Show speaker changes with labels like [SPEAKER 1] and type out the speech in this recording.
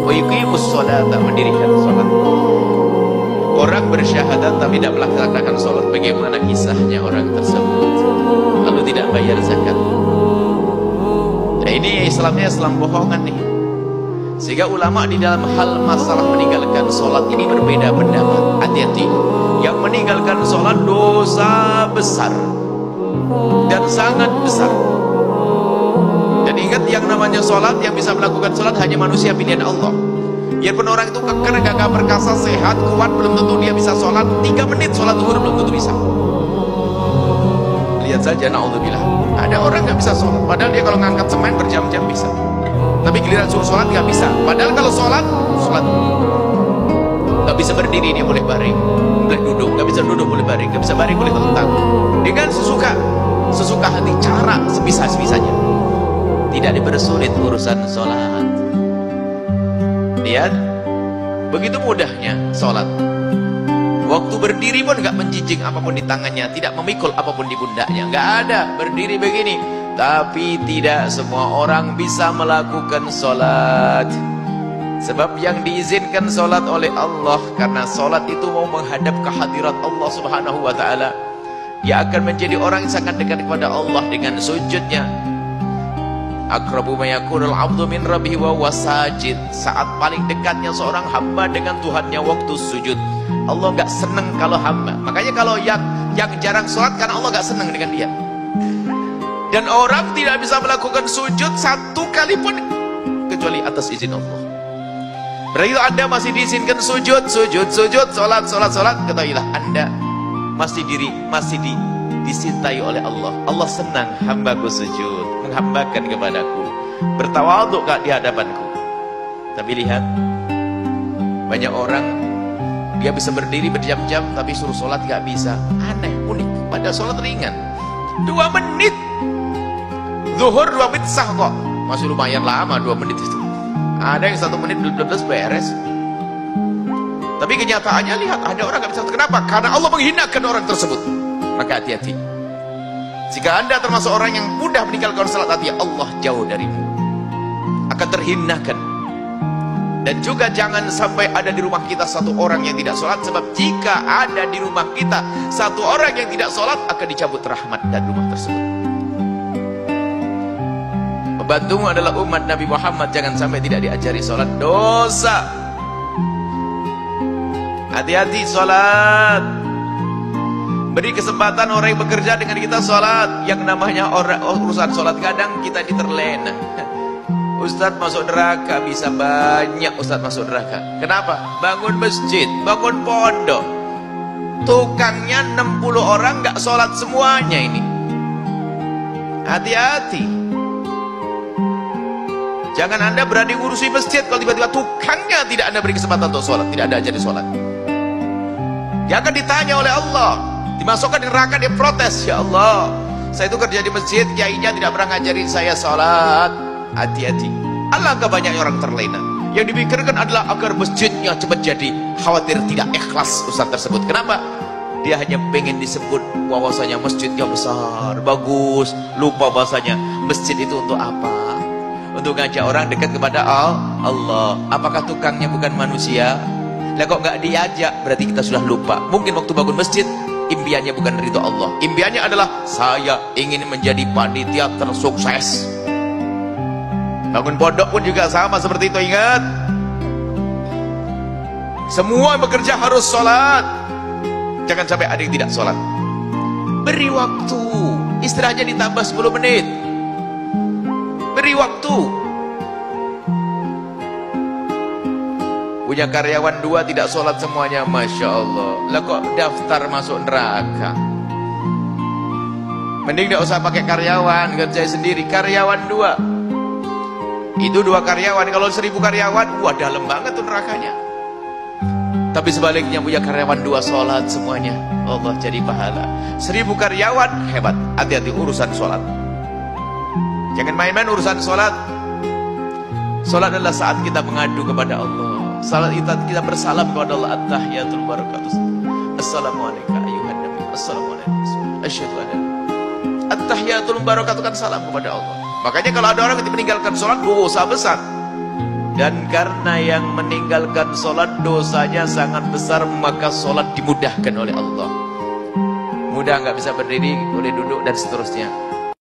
[SPEAKER 1] Wa yuqimus sholata, mendirikan sholat. Orang bersyahadat tapi tidak melaksanakan sholat, bagaimana kisahnya orang tersebut? Lalu tidak bayar zakat. Nah, ini Islamnya Islam bohongan nih. Sehingga ulama di dalam hal masalah meninggalkan sholat ini berbeda pendapat. Hati-hati, yang meninggalkan sholat dosa besar dan sangat besar. Dan ingat, yang namanya sholat, yang bisa melakukan sholat hanya manusia pilihan Allah. Biarpun orang itu keker, gagah perkasa, sehat, kuat, belum tentu dia bisa sholat 3 menit sholat zuhur, belum tentu bisa. Lihat saja, na'udzubillah, ada orang nggak bisa sholat, padahal dia kalau ngangkat semen berjam-jam bisa. Tapi giliran suruh sholat nggak bisa. Padahal kalau sholat nggak bisa berdiri, dia boleh baring, boleh duduk, nggak bisa duduk boleh baring, nggak bisa baring boleh telentang. Dengan sesuka hati, cara sebisa-bisanya. Tidak dipersulit urusan sholat. Lihat, begitu mudahnya sholat. Waktu berdiri pun nggak menjinjing apapun di tangannya, tidak memikul apapun di pundaknya, nggak ada. Berdiri begini. Tapi tidak semua orang bisa melakukan sholat. Sebab yang diizinkan sholat oleh Allah, karena sholat itu mau menghadap kehadirat Allah subhanahu wa ta'ala. Dia akan menjadi orang yang sangat dekat kepada Allah dengan sujudnya. Aqrabu ma yakunul abdu min rabbihi wa huwa sajid. Saat paling dekatnya seorang hamba dengan Tuhannya waktu sujud. Allah nggak senang kalau hamba. Makanya kalau yang jarang sholat, karena Allah nggak senang dengan dia. Dan orang tidak bisa melakukan sujud 1 kali pun kecuali atas izin Allah. Berarti Anda masih diizinkan sujud, sholat, ketahuilah Anda masih disintai oleh Allah. Allah senang hambaku sujud, menghambakan kepadaku, bertawaduk di hadapanku. Tapi lihat, banyak orang dia bisa berdiri berjam-jam tapi suruh sholat gak bisa. Aneh, unik. Pada sholat ringan 2 menit zuhur, 2 menit sah kok. Masih lumayan lama 2 menit itu. Ada yang 1 menit 12 beres. Tapi kenyataannya lihat, ada orang gak bisa. Kenapa? Karena Allah menghinakan orang tersebut. Maka hati-hati. Jika Anda termasuk orang yang mudah meninggalkan salat, hati, Allah jauh darimu, akan terhinakan. Dan juga jangan sampai ada di rumah kita 1 orang yang tidak sholat. Sebab jika ada di rumah kita 1 orang yang tidak sholat, akan dicabut rahmat dan rumah tersebut. Pembantumu adalah umat Nabi Muhammad, jangan sampai tidak diajari sholat, dosa. Hati-hati sholat. Beri kesempatan orang yang bekerja dengan kita sholat. Yang namanya urusan sholat, kadang kita diterlena. Ustadz masuk neraka, bisa banyak Ustadz masuk neraka. Kenapa? Bangun masjid, bangun pondok, tukangnya 60 orang gak sholat semuanya ini. Hati-hati. Jangan Anda berani ngurusi masjid kalau tiba-tiba tukangnya tidak Anda beri kesempatan untuk sholat, tidak ada ajari sholat. Dia akan ditanya oleh Allah, dimasukkan di neraka, dia protes, ya Allah, saya itu kerja di masjid, kiainya tidak pernah ngajarin saya sholat. Hati-hati. Alangkah banyak orang terlena. Yang dipikirkan adalah agar masjidnya cepat jadi, khawatir tidak ikhlas ustaz tersebut. Kenapa? Dia hanya pengen disebut bahwasanya masjidnya besar, bagus, lupa bahwasanya masjid itu untuk apa? Untuk ngajak orang dekat kepada Allah. Apakah tukangnya bukan manusia? Lah kok nggak diajak, berarti kita sudah lupa. Mungkin waktu bangun masjid impiannya bukan ridho Allah, impiannya adalah saya ingin menjadi panitia tersukses. Bangun pondok pun juga sama seperti itu. Ingat, semua yang bekerja harus sholat. Jangan sampai ada yang tidak sholat. Beri waktu, istirahatnya ditambah 10 menit. Beri waktu. Punya karyawan 2 tidak sholat semuanya, Masya Allah. Lah kok daftar masuk neraka? Mending tidak usah pakai karyawan, kerja sendiri. Karyawan 2, itu 2 karyawan. Kalau 1000 karyawan, wah dalam banget tuh nerakanya. Tapi sebaliknya punya karyawan 2 sholat semuanya, Allah jadi pahala. 1000 karyawan hebat. Hati-hati urusan sholat. Jangan main-main urusan sholat. Sholat adalah saat kita mengadu kepada Allah. Salat kita bersalam kepada Allah. At-tahiyatul barakatuh. Assalamualaikum ayuhan nabi. Assalamualaikum. Asyhadu an la ilaha illallah. At-tahiyatul barakatuh kan salam kepada Allah. Makanya kalau ada orang yang meninggalkan sholat, dosa besar. Dan karena yang meninggalkan sholat dosanya sangat besar, maka sholat dimudahkan oleh Allah. Mudah, nggak bisa berdiri, boleh duduk dan seterusnya.